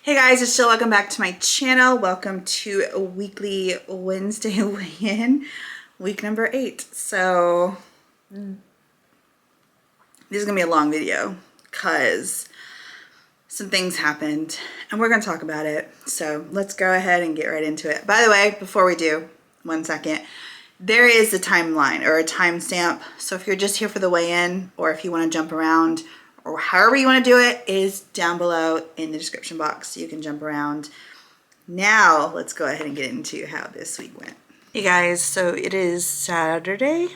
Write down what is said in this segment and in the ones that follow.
Hey guys, it's Jill. Welcome back to my channel. Welcome to a weekly Wednesday weigh-in, week number 8. So this is gonna be a long video because some things happened and we're gonna talk about it. So let's go ahead and get right into it. By the way, before we do, 1 second, there is a timeline or a timestamp. So if you're just here for the weigh-in or if you want to jump around or however you want to do it, is down below in the description box so you can jump around. Now let's go ahead and get into how this week went. Hey guys, so it is Saturday,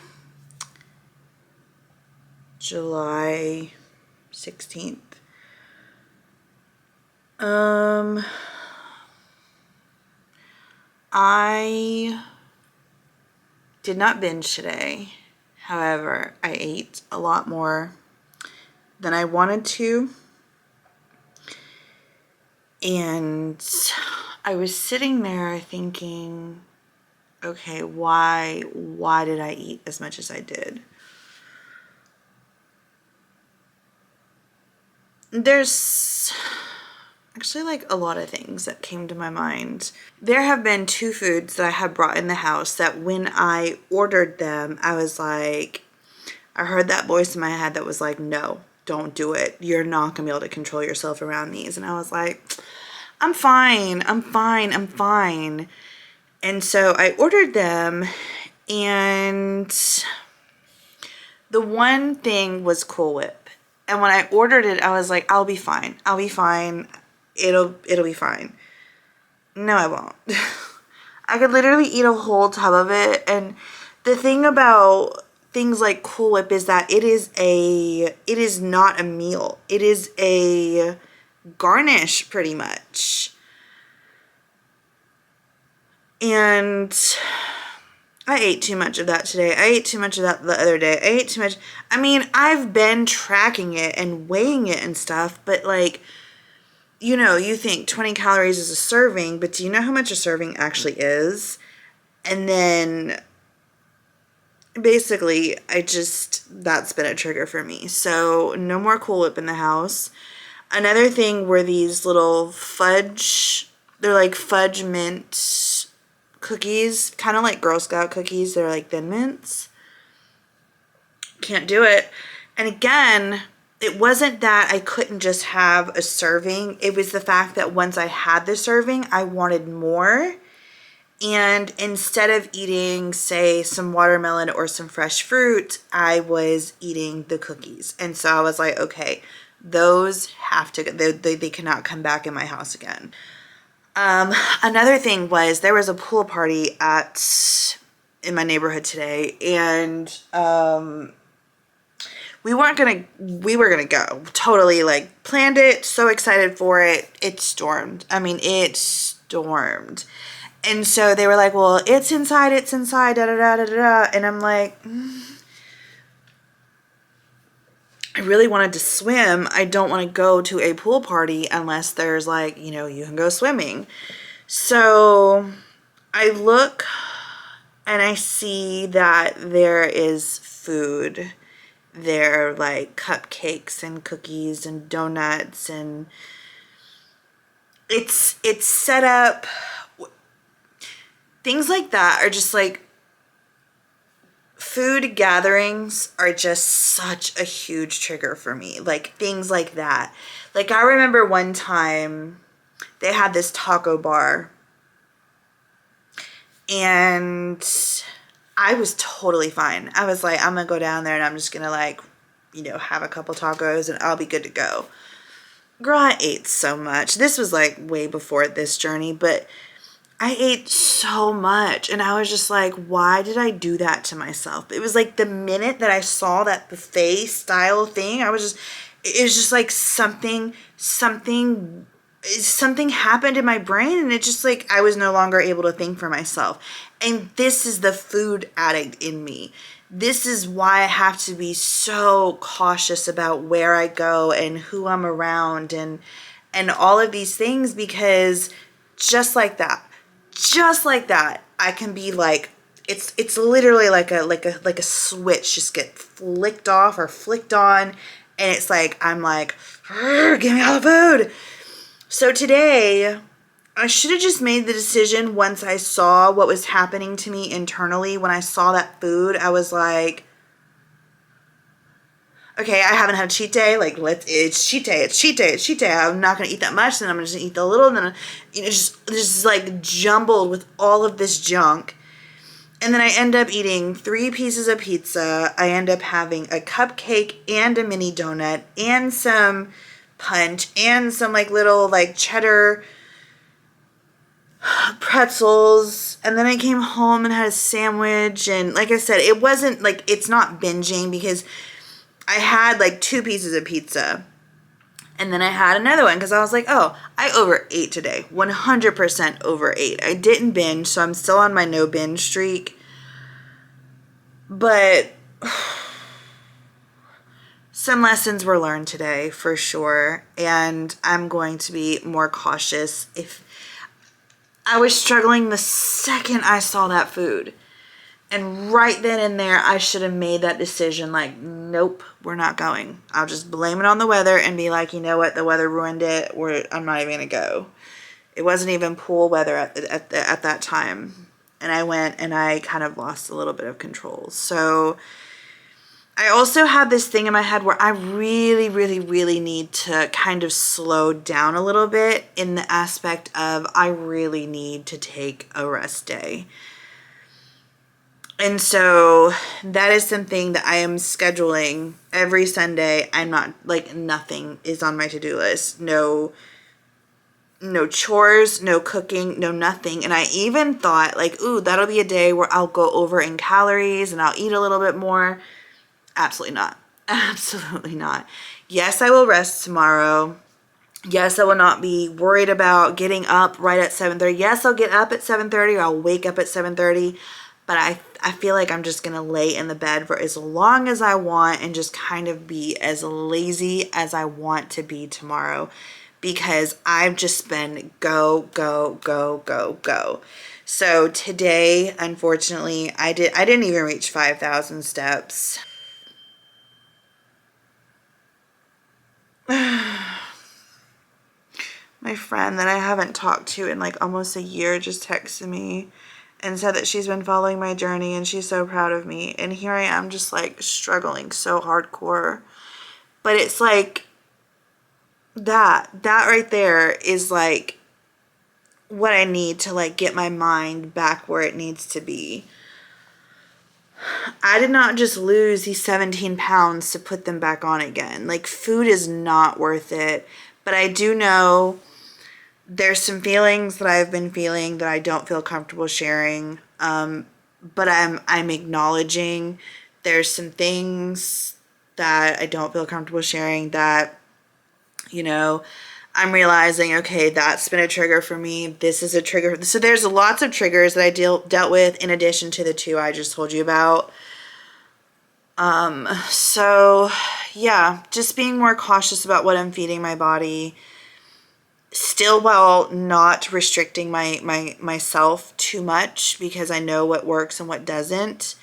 July 16th. I did not binge today. However, I ate a lot more than I wanted to. And I was sitting there thinking, okay, why did I eat as much as I did? There's actually like a lot of things that came to my mind. There have been 2 foods that I have brought in the house that when I ordered them, I was like, I heard that voice in my head that was like, no, don't do it. You're not gonna be able to control yourself around these. And I was like, I'm fine. And so I ordered them, and the one thing was Cool Whip. And when I ordered it, I was like, I'll be fine. It'll be fine. No, I won't. I could literally eat a whole tub of it. And the thing about things like Cool Whip is that it is not a meal. It is a garnish pretty much. And I ate too much of that today. I ate too much of that the other day. I ate too much. I mean, I've been tracking it and weighing it and stuff, but like, you know, you think 20 calories is a serving, but do you know how much a serving actually is? And then basically, that's been a trigger for me. So no more Cool Whip in the house. Another thing were these little they're like fudge mint cookies, kind of like Girl Scout cookies. They're like Thin Mints. Can't do it. And again, it wasn't that I couldn't just have a serving. It was the fact that once I had the serving, I wanted more. And instead of eating, say, some watermelon or some fresh fruit, I was eating the cookies. And so I was like, okay, those have to go. They cannot come back in my house again. Another thing was there was a pool party in my neighborhood today, and we were gonna go. Totally like planned it, so excited for it. It stormed. I mean, it stormed. And so they were like, well, it's inside, da da da da da. And I'm like, I really wanted to swim. I don't want to go to a pool party unless there's like, you know, you can go swimming. So I look and I see that there is food. There are like cupcakes and cookies and donuts, and it's set up. Things like that are just like, food gatherings are just such a huge trigger for me. Like things like that. Like I remember one time they had this taco bar and I was totally fine. I was like, I'm gonna go down there and I'm just gonna like, you know, have a couple tacos and I'll be good to go. Girl, I ate so much. This was like way before this journey, but I ate so much, and I was just like, why did I do that to myself? It was like the minute that I saw that buffet style thing, it was just like something happened in my brain, and it just like, I was no longer able to think for myself. And this is the food addict in me. This is why I have to be so cautious about where I go and who I'm around and all of these things, because just like that, I can be like, it's literally like a switch just get flicked off or flicked on, and it's like, I'm like, give me all the food. So today, I should have just made the decision once I saw what was happening to me internally. When I saw that food, I was like, okay, I haven't had a cheat day. Like, it's cheat day. It's cheat day. It's cheat day. I'm not going to eat that much. Then I'm just going to eat the little. And then, just like jumbled with all of this junk. And then I end up eating 3 pieces of pizza. I end up having a cupcake and a mini donut and some punch and some like little like cheddar pretzels. And then I came home and had a sandwich. And like I said, it wasn't like, it's not binging because I had like 2 pieces of pizza. And then I had another one because I was like, oh, I overate today. 100% overate. I didn't binge, so I'm still on my no binge streak. But some lessons were learned today for sure. And I'm going to be more cautious. If I was struggling the second I saw that food. And right then and there, I should have made that decision like, nope, we're not going. I'll just blame it on the weather and be like, you know what, the weather ruined it. I'm not even going to go. It wasn't even pool weather at that time. And I went and I kind of lost a little bit of control. So I also had this thing in my head where I really, really, really need to kind of slow down a little bit in the aspect of I really need to take a rest day. And so that is something that I am scheduling every Sunday. I'm not, like, nothing is on my to-do list. No chores, no cooking, no nothing. And I even thought, like, ooh, that'll be a day where I'll go over in calories and I'll eat a little bit more. Absolutely not. Absolutely not. Yes, I will rest tomorrow. Yes, I will not be worried about getting up right at 7:30. Yes, I'll get up at 7:30 or I'll wake up at 7:30. But I feel like I'm just going to lay in the bed for as long as I want and just kind of be as lazy as I want to be tomorrow because I've just been go, go, go, go, go. So today, unfortunately, I didn't even reach 5,000 steps. My friend that I haven't talked to in like almost a year just texted me and said that she's been following my journey and she's so proud of me. And here I am just like struggling so hardcore. But it's like that right there is like what I need to like get my mind back where it needs to be. I did not just lose these 17 pounds to put them back on again. Like food is not worth it. But I do know there's some feelings that I've been feeling that I don't feel comfortable sharing. But I'm acknowledging there's some things that I don't feel comfortable sharing that, you know, I'm realizing, okay, that's been a trigger for me. This is a trigger. So there's lots of triggers that I dealt with in addition to the 2 I just told you about. So yeah, just being more cautious about what I'm feeding my body. Still while not restricting myself too much because I know what works and what doesn't.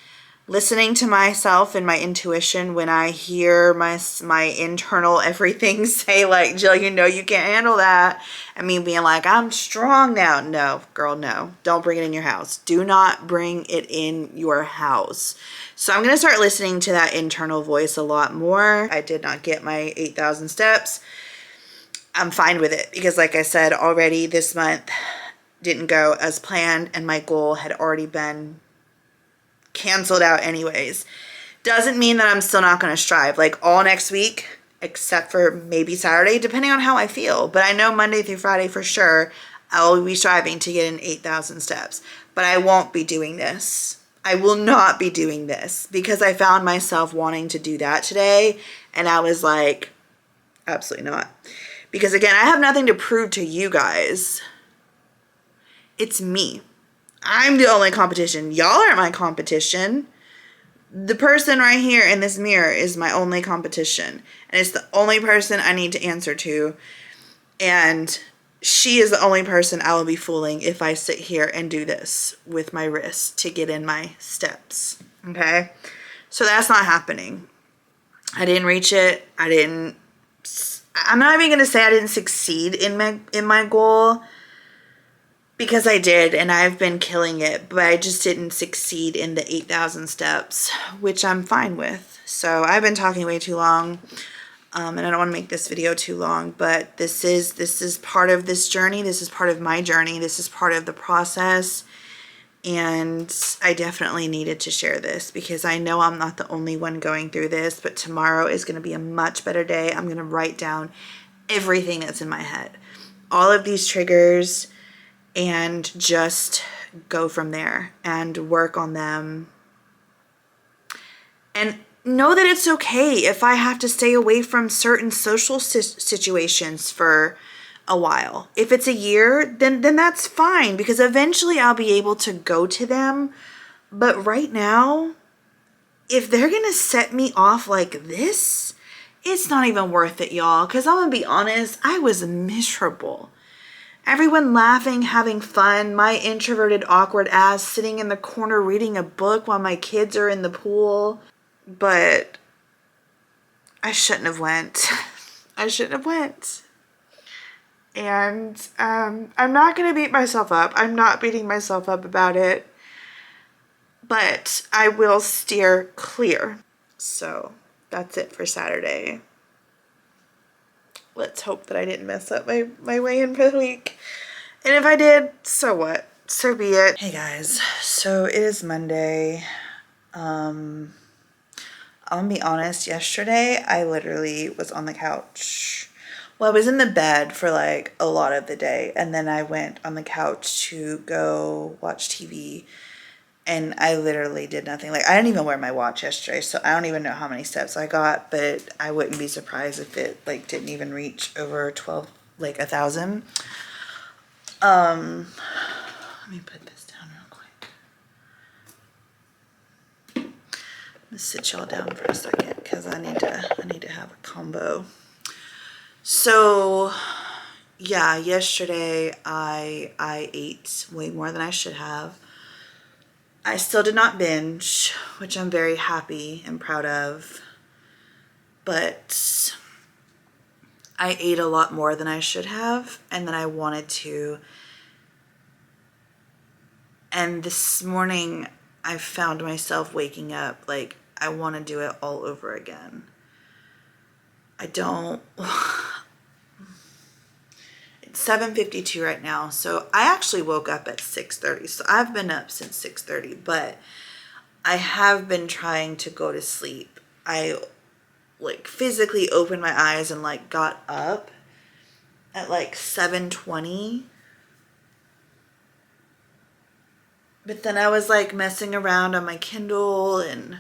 Listening to myself and my intuition when I hear my internal everything say like, Jill, you know you can't handle that. I mean, being like, I'm strong now. No, girl, no. Don't bring it in your house. Do not bring it in your house. So I'm going to start listening to that internal voice a lot more. I did not get my 8,000 steps. I'm fine with it because like I said already, this month didn't go as planned and my goal had already been canceled out anyways. Doesn't mean that I'm still not going to strive like all next week except for maybe Saturday depending on how I feel. But I know Monday through Friday for sure I will be striving to get in 8,000 steps. But I won't be doing this. I will not be doing this because I found myself wanting to do that today and I was like, absolutely not. Because again, I have nothing to prove to you guys. It's me. I'm the only competition. Y'all aren't my competition. The person right here in this mirror is my only competition. And it's the only person I need to answer to. And she is the only person I will be fooling if I sit here and do this with my wrist to get in my steps. Okay? So that's not happening. I didn't reach it. I I'm not even going to say I didn't succeed in my goal, because I did, and I've been killing it, but I just didn't succeed in the 8,000 steps, which I'm fine with. So I've been talking way too long, and I don't want to make this video too long, but this is part of this journey. This is part of my journey. This is part of the process, and I definitely needed to share this because I know I'm not the only one going through this, but tomorrow is going to be a much better day. I'm going to write down everything that's in my head, all of these triggers, and just go from there and work on them. And know that it's okay if I have to stay away from certain social situations for a while. If it's a year, then that's fine, because eventually I'll be able to go to them. But right now, if they're gonna set me off like this, it's not even worth it, y'all. Because I'm gonna be honest, I was miserable. Everyone laughing, having fun, my introverted, awkward ass sitting in the corner reading a book while my kids are in the pool. But I shouldn't have went. I shouldn't have went. And I'm not going to beat myself up. I'm not beating myself up about it. But I will steer clear. So that's it for Saturday. Let's hope that I didn't mess up my weigh-in for the week. And if I did, so what? So be it. Hey guys, so it is Monday. I'll be honest, yesterday I literally was on the couch. Well, I was in the bed for like a lot of the day, and then I went on the couch to go watch TV, and I literally did nothing. Like, I didn't even wear my watch yesterday, so I don't even know how many steps I got, but I wouldn't be surprised if it like didn't even reach over 12, like 1,000. Let me put this down real quick. Let's sit y'all down for a second because I need to have a combo. So yeah, yesterday I ate way more than I should have. I still did not binge, which I'm very happy and proud of, but I ate a lot more than I should have, and then I wanted to. And this morning I found myself waking up like I want to do it all over again. I don't. It's 7:52 right now, so I actually woke up at 6:30. So I've been up since 6:30, but I have been trying to go to sleep. I like physically opened my eyes and like got up at like 7:20. But then I was like messing around on my Kindle, and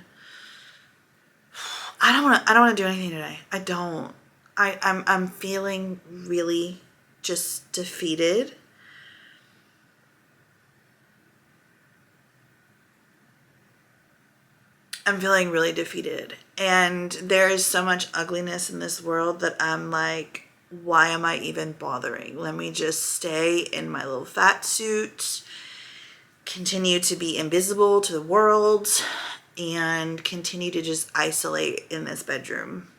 I don't want to do anything today. I don't. I'm feeling really just defeated. I'm feeling really defeated. And there is so much ugliness in this world that I'm like, why am I even bothering? Let me just stay in my little fat suit, continue to be invisible to the world, and continue to just isolate in this bedroom.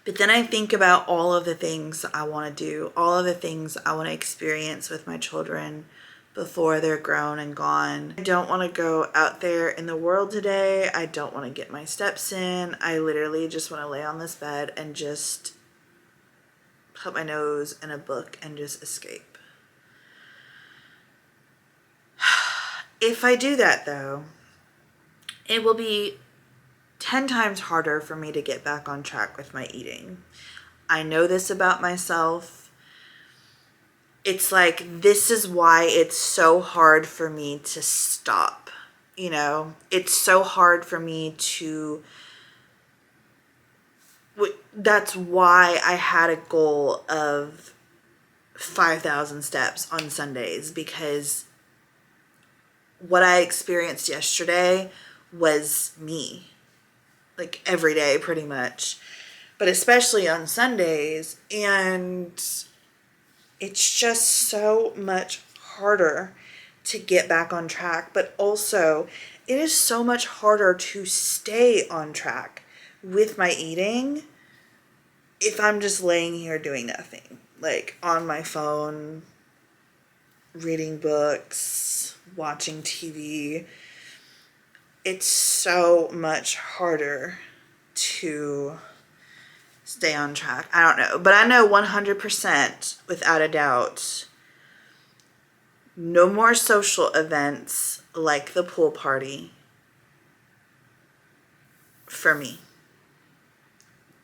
But then I think about all of the things I want to do, all of the things I want to experience with my children before they're grown and gone. I don't want to go out there in the world today. I don't want to get my steps in. I literally just want to lay on this bed and just put my nose in a book and just escape. If I do that though, it will be 10 times harder for me to get back on track with my eating. I know this about myself. It's like, this is why it's so hard for me to stop. You know, it's so hard for me to, that's why I had a goal of 5,000 steps on Sundays, because what I experienced yesterday was me. Like every day pretty much, but especially on Sundays. And it's just so much harder to get back on track, but also it is so much harder to stay on track with my eating if I'm just laying here doing nothing, like on my phone, reading books, watching TV, it's so much harder to stay on track. I don't know, but I know 100% without a doubt, no more social events like the pool party for me.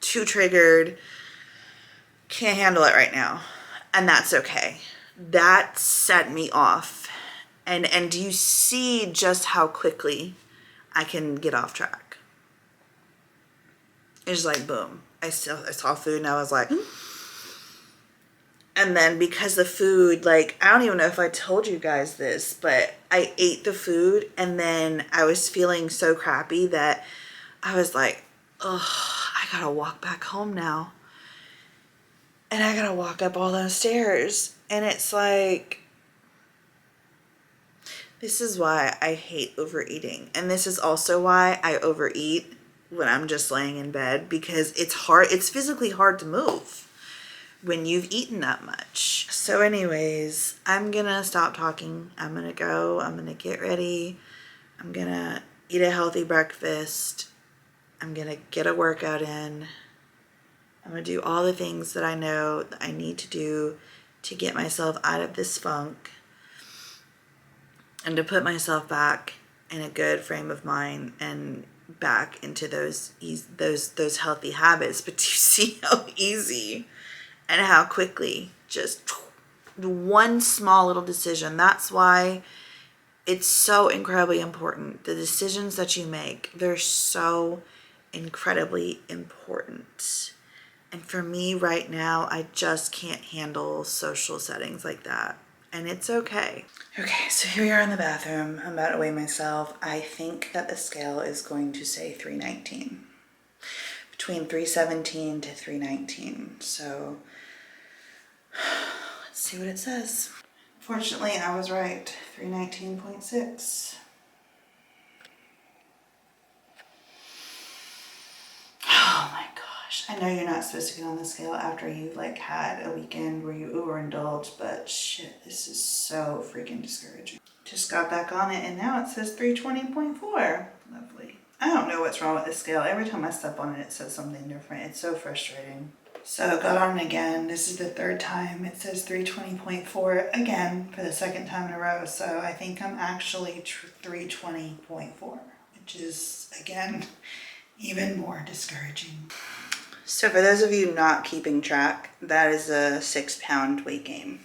Too triggered, can't handle it right now, and that's okay. That set me off. And do you see just how quickly I can get off track? It's like boom. I saw food and I was like, and then because the food, like, I don't even know if I told you guys this, but I ate the food and then I was feeling so crappy that I was like, oh, I gotta walk back home now. And I gotta walk up all those stairs. And it's like, this is why I hate overeating. And this is also why I overeat when I'm just laying in bed, because it's hard. It's physically hard to move when you've eaten that much. So anyways, I'm gonna stop talking. I'm gonna go. I'm gonna get ready. I'm gonna eat a healthy breakfast. I'm gonna get a workout in. I'm gonna do all the things that I know that I need to do to get myself out of this funk and to put myself back in a good frame of mind and back into those healthy habits. But do you see how easy and how quickly just one small little decision? That's why it's so incredibly important. The decisions that you make, they're so incredibly important. And for me right now, I just can't handle social settings like that. And it's okay. Okay, so here we are in the bathroom. I'm about to weigh myself. I think that the scale is going to say 319. Between 317 to 319. So let's see what it says. Fortunately, I was right. 319.6. Oh my gosh. I know you're not supposed to get on the scale after you've like had a weekend where you overindulge, but shit, this is so freaking discouraging. Just got back on it and now it says 320.4. Lovely. I don't know what's wrong with this scale. Every time I step on it, it says something different. It's so frustrating. So got on it again. This is the third time. It says 320.4 again for the second time in a row. So I think I'm actually 320.4, which is, again, even more discouraging. So for those of you not keeping track, that is a 6-pound weight gain.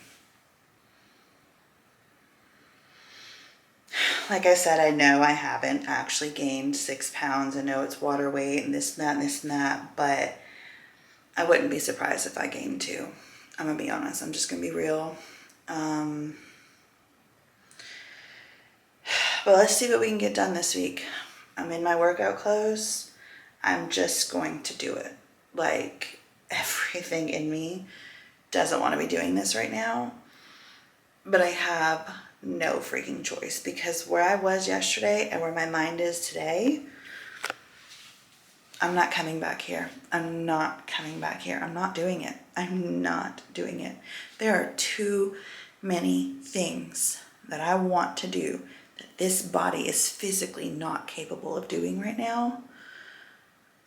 Like I said, I know I haven't actually gained 6 pounds. I know it's water weight and this and that and this and that, but I wouldn't be surprised if I gained 2. I'm gonna be honest. I'm just gonna be real. But let's see what we can get done this week. I'm in my workout clothes. I'm just going to do it. Like, everything in me doesn't want to be doing this right now, but I have no freaking choice, because where I was yesterday and where my mind is today, I'm not coming back here. I'm not coming back here. I'm not doing it. I'm not doing it. There are too many things that I want to do that this body is physically not capable of doing right now.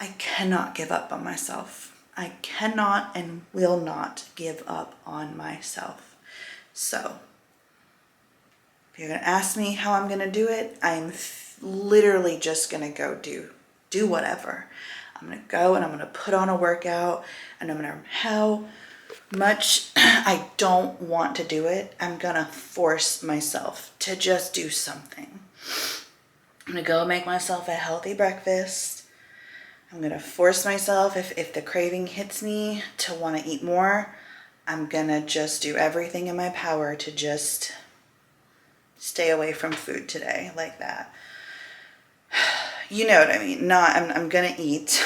I cannot give up on myself. I cannot and will not give up on myself. So, if you're going to ask me how I'm going to do it, I'm literally just going to go do whatever. I'm going to go and I'm going to put on a workout, and no matter how much I don't want to do it, I'm going to force myself to just do something. I'm going to go make myself a healthy breakfast. I'm going to force myself, if the craving hits me to want to eat more, I'm going to just do everything in my power to just stay away from food today, like that. You know what I mean? I'm going to eat.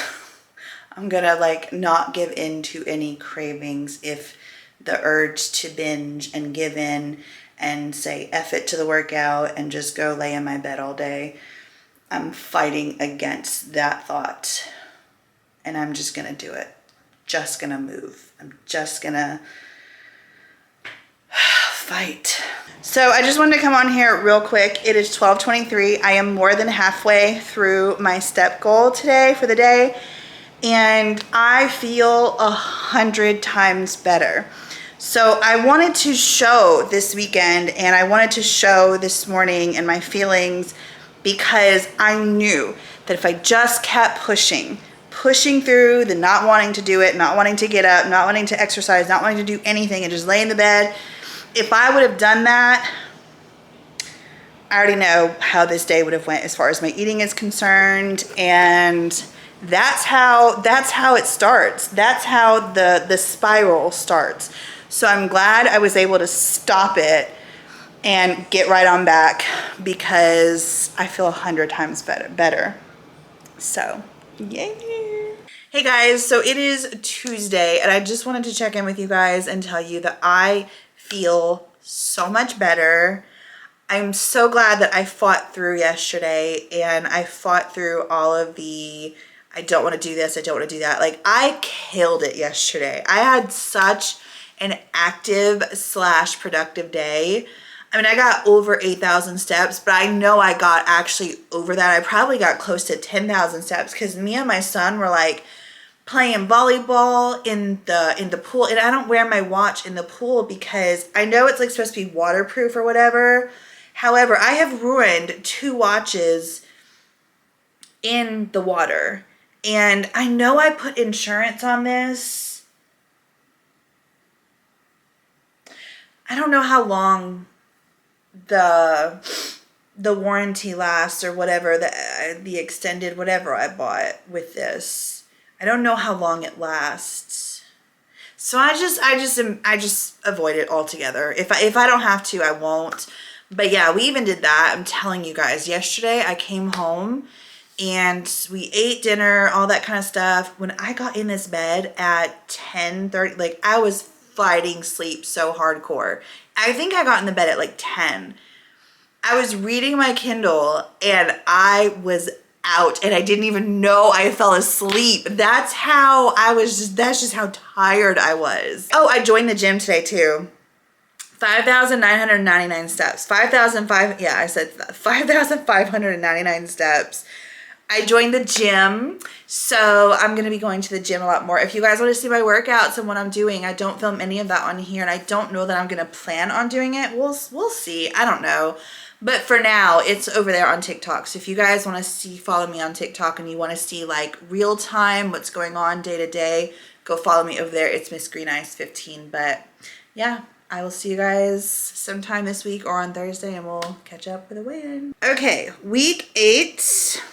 I'm going to like not give in to any cravings. If the urge to binge and give in and say F it to the workout and just go lay in my bed all day, I'm fighting against that thought, and I'm just going to do it. just gonna move. I'm just gonna fight. So I just wanted to come on here real quick. It is 12:23. I am more than halfway through my step goal today for the day, and I feel 100 times better. So I wanted to show this weekend, and I wanted to show this morning and my feelings, because I knew that if I just kept pushing through the not wanting to do it, not wanting to get up, not wanting to exercise, not wanting to do anything, and just lay in the bed, if I would have done that, I already know how this day would have went as far as my eating is concerned. And that's how it starts. That's how the spiral starts. So I'm glad I was able to stop it and get right on back, because I feel 100 times better. So, yay. Hey guys, so it is Tuesday, and I just wanted to check in with you guys and tell you that I feel so much better. I'm so glad that I fought through yesterday, and I fought through all of the, I don't want to do this, I don't want to do that. Like, I killed it yesterday. I had such an active / productive day. I mean, I got over 8,000 steps, but I know I got actually over that. I probably got close to 10,000 steps, because me and my son were like playing volleyball in the pool, and I don't wear my watch in the pool because I know it's like supposed to be waterproof or whatever. However, I have ruined 2 watches in the water, and I know I put insurance on this. I don't know how long the warranty lasts, or whatever, the extended whatever I bought with this. I don't know how long it lasts. So I just avoid it altogether. If I don't have to, I won't. But yeah, we even did that. I'm telling you guys, yesterday I came home and we ate dinner, all that kind of stuff. When I got in this bed at 10:30, like, I was fighting sleep so hardcore. I think I got in the bed at like 10. I was reading my Kindle and I was out, and I didn't even know I fell asleep. That's how I was, that's just how tired I was. Oh, I joined the gym today too. 5,999 steps. 5,599 steps. I joined the gym, so I'm going to be going to the gym a lot more. If you guys want to see my workouts and what I'm doing, I don't film any of that on here, and I don't know that I'm going to plan on doing it. We'll see. I don't know. But for now, it's over there on TikTok. So if you guys want to follow me on TikTok, and you want to see like real time what's going on day to day, go follow me over there. It's Miss Green Eyes 15. But yeah, I will see you guys sometime this week or on Thursday, and we'll catch up with a weigh-in. Okay, week 8.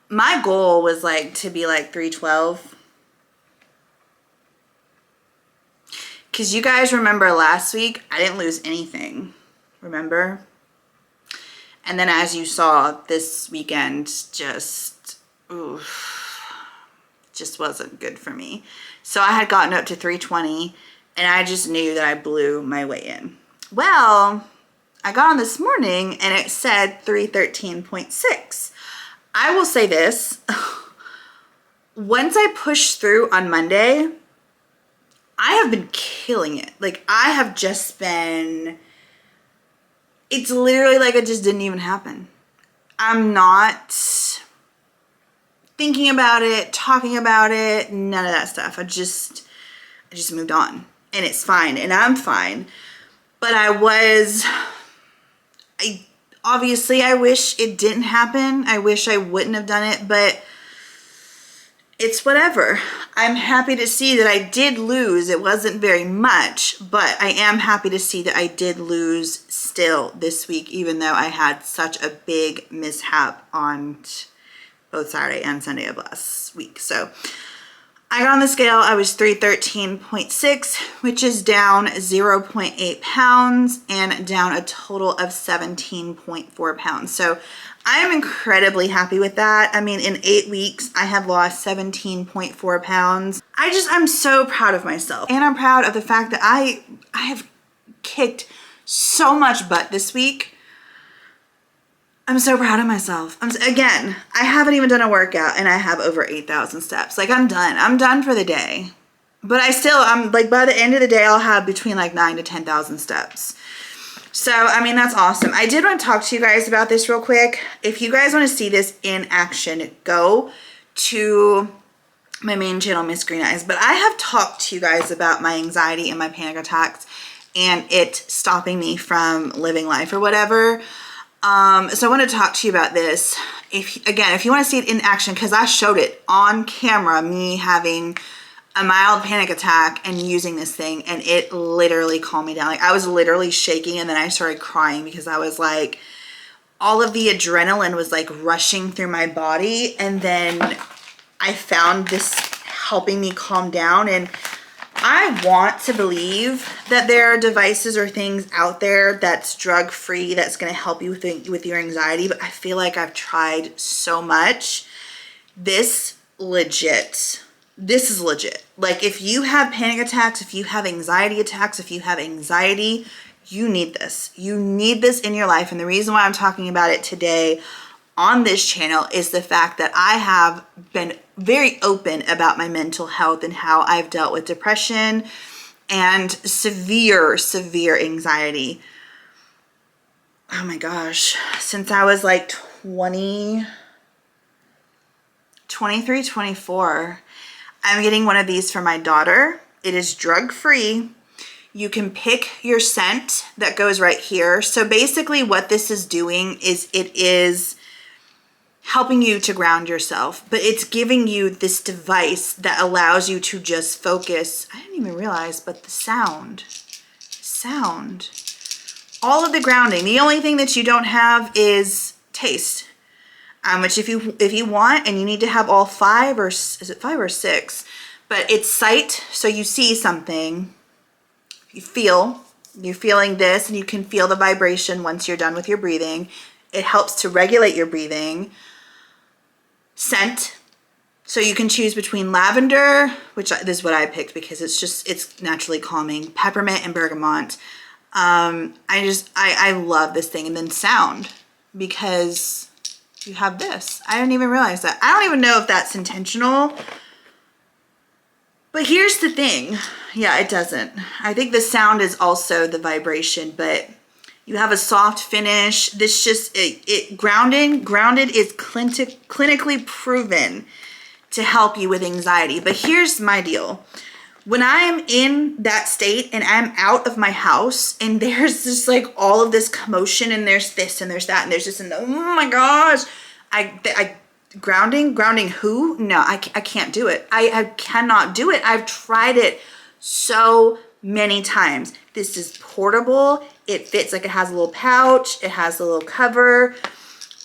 My goal was like to be like 312. Because you guys remember last week, I didn't lose anything. Remember? And then as you saw, this weekend just wasn't good for me. So I had gotten up to 320, and I just knew that I blew my weigh-in. Well, I got on this morning and it said 313.6. I will say this. Once I pushed through on Monday, I have been killing it. Like, I have just been, it's literally like it just didn't even happen. I'm not thinking about it, talking about it, none of that stuff. I just moved on, and it's fine, and I'm fine. But obviously I wish it didn't happen. I wish I wouldn't have done it, but it's whatever. I'm happy to see that I did lose. It wasn't very much, but I am happy to see that I did lose still this week, even though I had such a big mishap on both Saturday and Sunday of last week. So I got on the scale, I was 313.6, which is down 0.8 pounds and down a total of 17.4 pounds. So I am incredibly happy with that. I mean, in 8 weeks, I have lost 17.4 pounds. I'm so proud of myself. And I'm proud of the fact that I have kicked so much butt this week. I'm so proud of myself. Again, I haven't even done a workout and I have over 8,000 steps. Like, I'm done. I'm done for the day. But I'm like, by the end of the day, I'll have between like 9 to 10,000 steps. So, I mean, that's awesome. I did want to talk to you guys about this real quick. If you guys want to see this in action, go to my main channel, Miss Green Eyes. But I have talked to you guys about my anxiety and my panic attacks and it stopping me from living life or whatever. So I want to talk to you about this. If you want to see it in action, because I showed it on camera, me having a mild panic attack and using this thing, and it literally calmed me down. Like, I was literally shaking, and then I started crying because I was like, all of the adrenaline was like rushing through my body, and then I found this helping me calm down. And I want to believe that there are devices or things out there that's drug-free that's going to help you with your anxiety, but I feel like I've tried so much. This is legit. Like, if you have panic attacks, if you have anxiety attacks, if you have anxiety, you need this. You need this in your life. And the reason why I'm talking about it today on this channel is the fact that I have been very open about my mental health and how I've dealt with depression and severe anxiety. Oh my gosh, since I was like 23, 24. I'm getting one of these for my daughter. It is drug-free. You can pick your scent that goes right here. So basically what this is doing is it is helping you to ground yourself, but it's giving you this device that allows you to just focus. I didn't even realize, but the sound, all of the grounding. The only thing that you don't have is taste, which if you want, and you need to have all 5, or is it 5 or 6, but it's sight. So you see something, you're feeling this, and you can feel the vibration once you're done with your breathing. It helps to regulate your breathing. Scent, so you can choose between lavender, which this is what I picked because it's naturally calming, peppermint and bergamot. I love this thing. And then sound, because you have this. I didn't even realize that. I don't even know if that's intentional, but here's the thing. Yeah, it doesn't. I think the sound is also the vibration, but you have a soft finish. This just, grounded is clinically proven to help you with anxiety. But here's my deal. When I'm in that state and I'm out of my house and there's just like all of this commotion and there's this and there's that and there's this and oh my gosh, grounding who? No, I can't do it. I cannot do it. I've tried it so many times. This is portable. It fits, like, it has a little pouch. It has a little cover.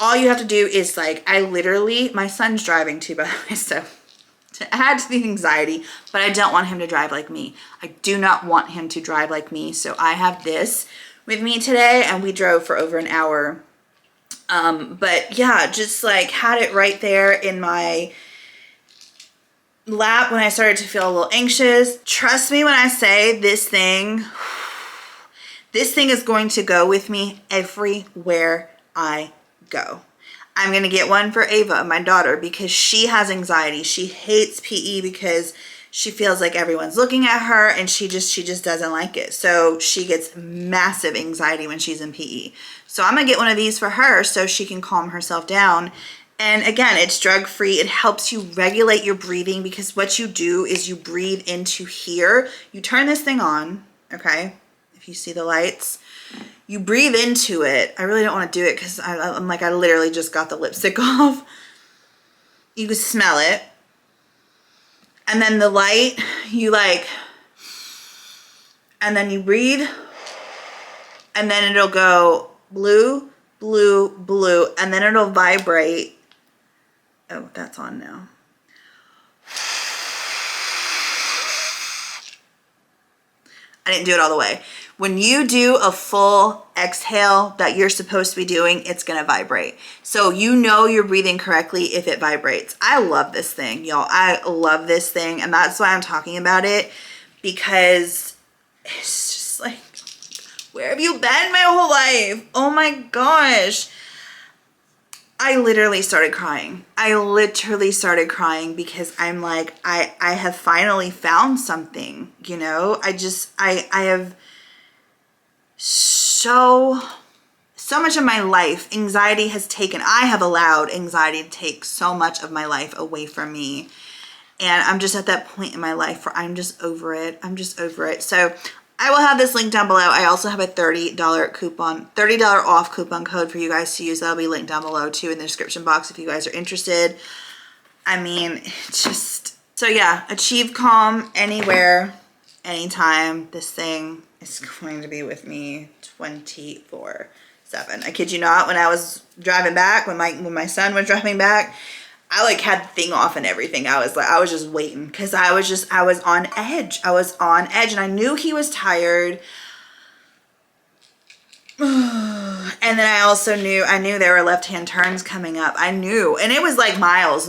All you have to do is, like, my son's driving too, by the way, so to add to the anxiety, but I don't want him to drive like me. I do not want him to drive like me. So I have this with me today, and we drove for over an hour. But yeah, just like had it right there in my lap when I started to feel a little anxious. Trust me when I say this thing is going to go with me everywhere I go. I'm going to get one for Ava, my daughter, because she has anxiety. She hates PE because she feels like everyone's looking at her and she just doesn't like it. So she gets massive anxiety when she's in PE. So I'm going to get one of these for her so she can calm herself down. And again, it's drug-free. It helps you regulate your breathing because what you do is you breathe into here. You turn this thing on, okay? If you see the lights, you breathe into it. I really don't want to do it because I'm like, I literally just got the lipstick off. You can smell it. And then the light, you like, and then you breathe. And then it'll go blue, blue, blue. And then it'll vibrate. Oh, that's on now. I didn't do it all the way. When you do a full exhale that you're supposed to be doing, it's going to vibrate. So you know you're breathing correctly if it vibrates. I love this thing, y'all. I love this thing. And that's why I'm talking about it, because it's just like, where have you been my whole life? Oh my gosh. I literally started crying. I literally started crying because I'm like, I have finally found something, you know? I have so much of my life, anxiety has taken, I have allowed anxiety to take so much of my life away from me. And I'm just at that point in my life where I'm just over it. I'm just over it. So I will have this link down below. I also have a $30 coupon, $30 off coupon code for you guys to use. That'll be linked down below too in the description box if you guys are interested. I mean, just, so yeah, achieve calm anywhere, anytime. This thing is going to be with me 24/7. I kid you not, when I was driving back, when my son was driving back, I like had the thing off and everything. I was just waiting because I was on edge. I was on edge and I knew he was tired. And then I also knew there were left-hand turns coming up. I knew, and it was like miles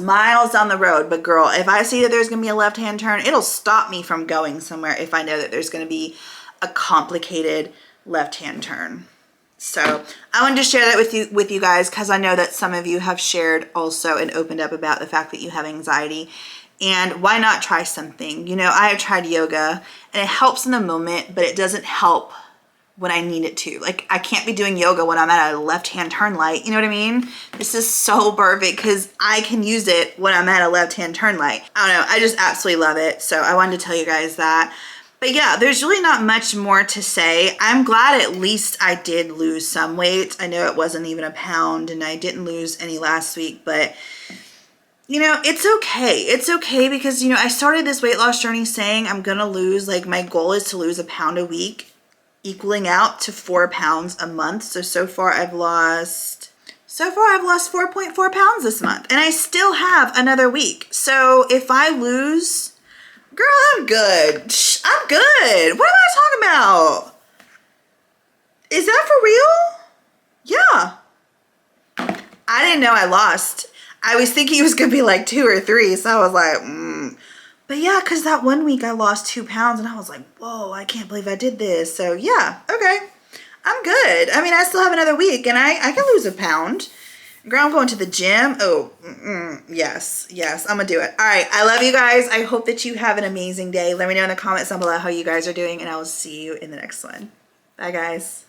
down the road. But girl, if I see that there's going to be a left-hand turn, it'll stop me from going somewhere if I know that there's going to be a complicated left-hand turn. So I wanted to share that with you guys because I know that some of you have shared also and opened up about the fact that you have anxiety. And why not try something? You know, I have tried yoga and it helps in the moment, but it doesn't help when I need it to. Like, I can't be doing yoga when I'm at a left-hand turn light. You know what I mean? This is so perfect because I can use it when I'm at a left-hand turn light. I don't know. I just absolutely love it. So I wanted to tell you guys that. But yeah, there's really not much more to say. I'm glad at least I did lose some weight. I know it wasn't even a pound and I didn't lose any last week, but you know, it's okay. It's okay because, you know, I started this weight loss journey saying I'm going to lose, like my goal is to lose a pound a week, equaling out to 4 pounds a month. So far I've lost 4.4 pounds this month and I still have another week. So if I lose, girl, I'm good. I'm good. What am I talking about? Is that for real? Yeah. I didn't know I lost. I was thinking it was going to be like 2 or 3. So I was like, But yeah, because that one week I lost 2 pounds and I was like, whoa, I can't believe I did this. So yeah, okay. I'm good. I mean, I still have another week and I can lose a pound. Girl, I'm going to the gym. Oh, yes, I'm gonna do it. All right, I love you guys. I hope that you have an amazing day. Let me know in the comments down below how you guys are doing and I will see you in the next one. Bye, guys.